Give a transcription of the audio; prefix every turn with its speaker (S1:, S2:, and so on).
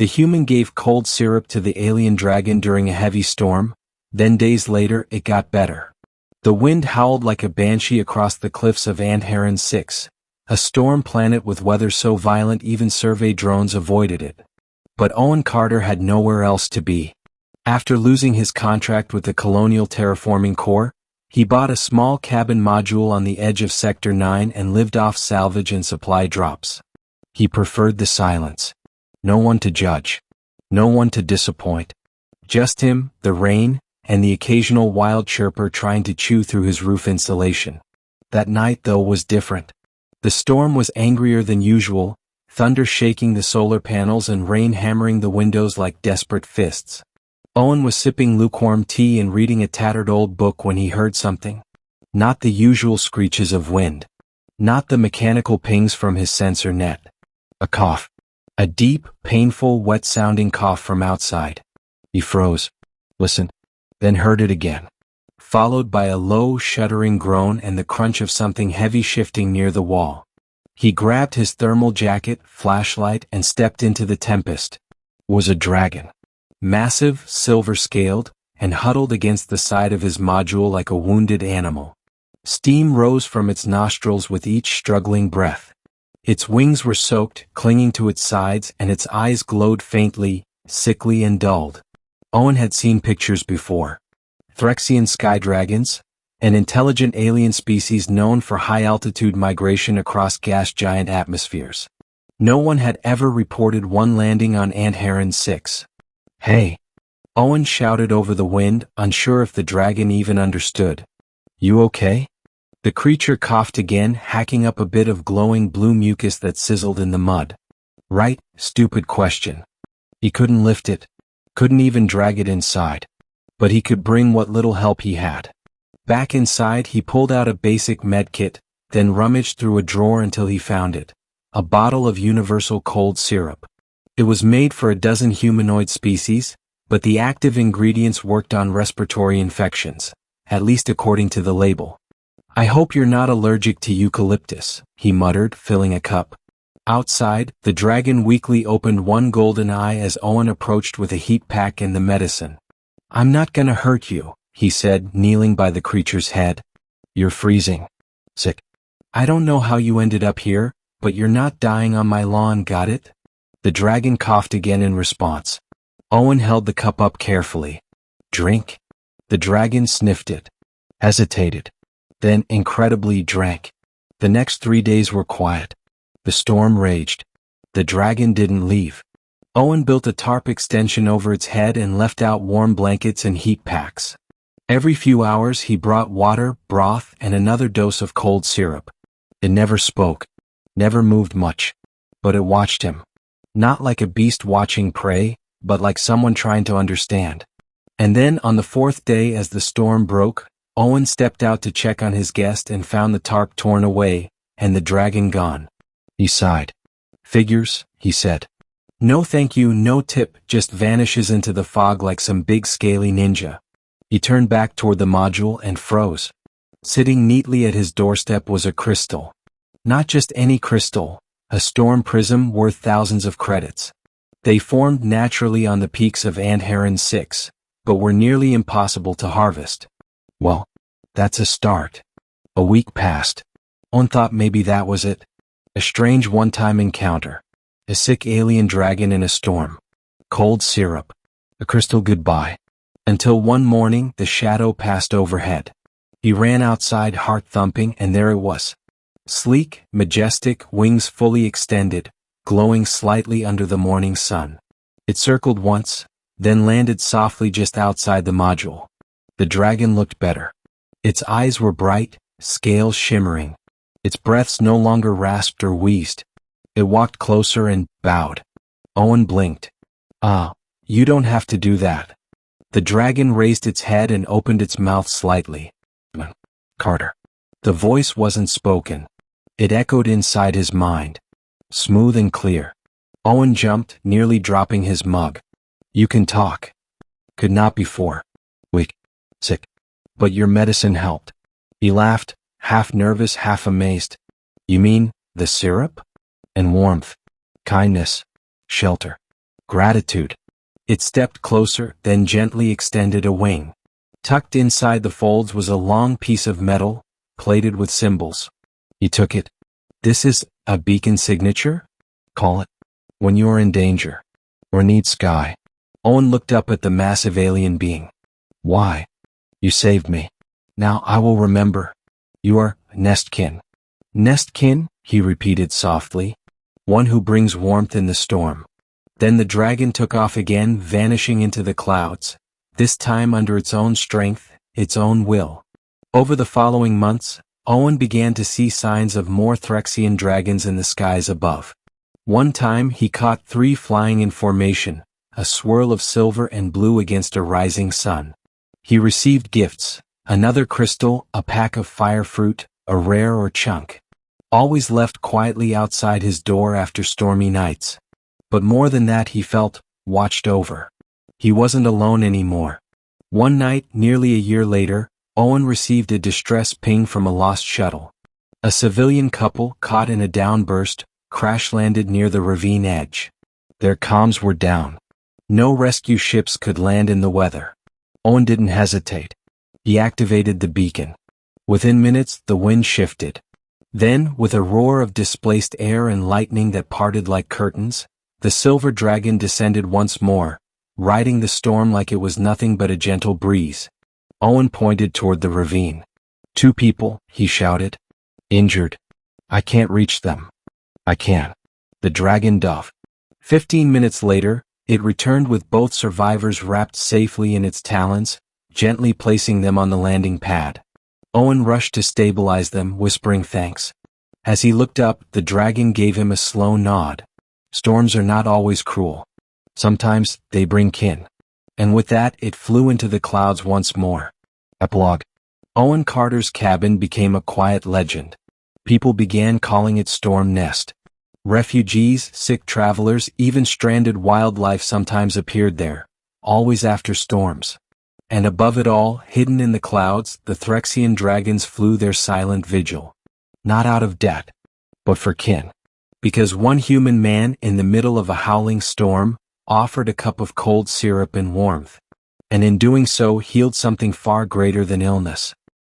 S1: The human gave cold syrup to the alien dragon during a heavy storm, then days later it got better. The wind howled like a banshee across the cliffs of Andharan 6, a storm planet with weather so violent even survey drones avoided it. But Owen Carter had nowhere else to be. After losing his contract with the Colonial Terraforming Corps, he bought a small cabin module on the edge of Sector 9 and lived off salvage and supply drops. He preferred the silence. No one to judge. No one to disappoint. Just him, the rain, and the occasional wild chirper trying to chew through his roof insulation. That night, though, was different. The storm was angrier than usual, thunder shaking the solar panels and rain hammering the windows like desperate fists. Owen was sipping lukewarm tea and reading a tattered old book when he heard something. Not the usual screeches of wind. Not the mechanical pings from his sensor net. A cough. A deep, painful, wet-sounding cough from outside. He froze, listened, then heard it again, followed by a low, shuddering groan and the crunch of something heavy shifting near the wall. He grabbed his thermal jacket, flashlight, and stepped into the tempest. It was a dragon. Massive, silver-scaled, and huddled against the side of his module like a wounded animal. Steam rose from its nostrils with each struggling breath. Its wings were soaked, clinging to its sides, and its eyes glowed faintly, sickly and dulled. Owen had seen pictures before. Threxian sky dragons, an intelligent alien species known for high-altitude migration across gas-giant atmospheres. No one had ever reported one landing on Andharan 6. "Hey!" Owen shouted over the wind, unsure if the dragon even understood. "You okay?" The creature coughed again, hacking up a bit of glowing blue mucus that sizzled in the mud. Right, stupid question. He couldn't lift it, couldn't even drag it inside. But he could bring what little help he had. Back inside, he pulled out a basic med kit, then rummaged through a drawer until he found it. A bottle of universal cold syrup. It was made for a dozen humanoid species, but the active ingredients worked on respiratory infections, at least according to the label. "I hope you're not allergic to eucalyptus," he muttered, filling a cup. Outside, the dragon weakly opened one golden eye as Owen approached with a heat pack and the medicine. "I'm not gonna hurt you," he said, kneeling by the creature's head. "You're freezing. Sick. I don't know how you ended up here, but you're not dying on my lawn, got it?" The dragon coughed again in response. Owen held the cup up carefully. "Drink?" The dragon sniffed it. Hesitated. Then, incredibly, drank. The next 3 days were quiet. The storm raged. The dragon didn't leave. Owen built a tarp extension over its head and left out warm blankets and heat packs. Every few hours he brought water, broth, and another dose of cold syrup. It never spoke, never moved much, but it watched him. Not like a beast watching prey, but like someone trying to understand. And then on the 4th day as the storm broke, Owen stepped out to check on his guest and found the tarp torn away, and the dragon gone. He sighed. "Figures," he said. "No thank you, no tip, just vanishes into the fog like some big scaly ninja." He turned back toward the module and froze. Sitting neatly at his doorstep was a crystal. Not just any crystal, a storm prism worth thousands of credits. They formed naturally on the peaks of Andharan 6, but were nearly impossible to harvest. Well, that's a start. A week passed. Owen thought maybe that was it. A strange one-time encounter. A sick alien dragon in a storm. Cold syrup. A crystal goodbye. Until one morning the shadow passed overhead. He ran outside, heart thumping, and there it was. Sleek, majestic, wings fully extended, glowing slightly under the morning sun. It circled once, then landed softly just outside the module. The dragon looked better. Its eyes were bright, scales shimmering. Its breaths no longer rasped or wheezed. It walked closer and bowed. Owen blinked. "Ah, you don't have to do that." The dragon raised its head and opened its mouth slightly. "Carter." The voice wasn't spoken. It echoed inside his mind. Smooth and clear. Owen jumped, nearly dropping his mug. "You can talk." "Could not before. Weak. Sick. But your medicine helped." He laughed, half nervous, half amazed. "You mean, the syrup?" "And warmth. Kindness. Shelter. Gratitude. It stepped closer, then gently extended a wing. Tucked inside the folds was a long piece of metal, plated with symbols. He took it. This is a beacon signature? Call it. When you are in danger. Or need sky. Owen looked up at the massive alien being. Why? You saved me. Now I will remember. You are Nestkin. Nestkin, he repeated softly. One who brings warmth in the storm. Then the dragon took off again, vanishing into the clouds, this time under its own strength, its own will. Over the following months, Owen began to see signs of more Threxian dragons in the skies above. One time he caught 3 flying in formation, a swirl of silver and blue against a rising sun. He received gifts, another crystal, a pack of fire fruit, a rare or chunk. Always left quietly outside his door after stormy nights. But more than that, he felt watched over. He wasn't alone anymore. One night, nearly a year later, Owen received a distress ping from a lost shuttle. A civilian couple, caught in a downburst, crash-landed near the ravine edge. Their comms were down. No rescue ships could land in the weather. Owen didn't hesitate. He activated the beacon. Within minutes, the wind shifted. Then, with a roar of displaced air and lightning that parted like curtains, the silver dragon descended once more, riding the storm like it was nothing but a gentle breeze. Owen pointed toward the ravine. 2 people, he shouted. Injured. I can't reach them. I can't. The dragon dove. 15 minutes later, it returned with both survivors wrapped safely in its talons, gently placing them on the landing pad. Owen rushed to stabilize them, whispering thanks. As he looked up, the dragon gave him a slow nod. Storms are not always cruel. Sometimes they bring kin. And with that, it flew into the clouds once more. Epilogue. Owen Carter's cabin became a quiet legend. People began calling it Storm Nest. Refugees, sick travelers, even stranded wildlife sometimes appeared there, always after storms. And above it all, hidden in the clouds, the Threxian dragons flew their silent vigil. Not out of debt, but for kin. Because one human man, in the middle of a howling storm, offered a cup of cold syrup and warmth. And in doing so healed something far greater than illness.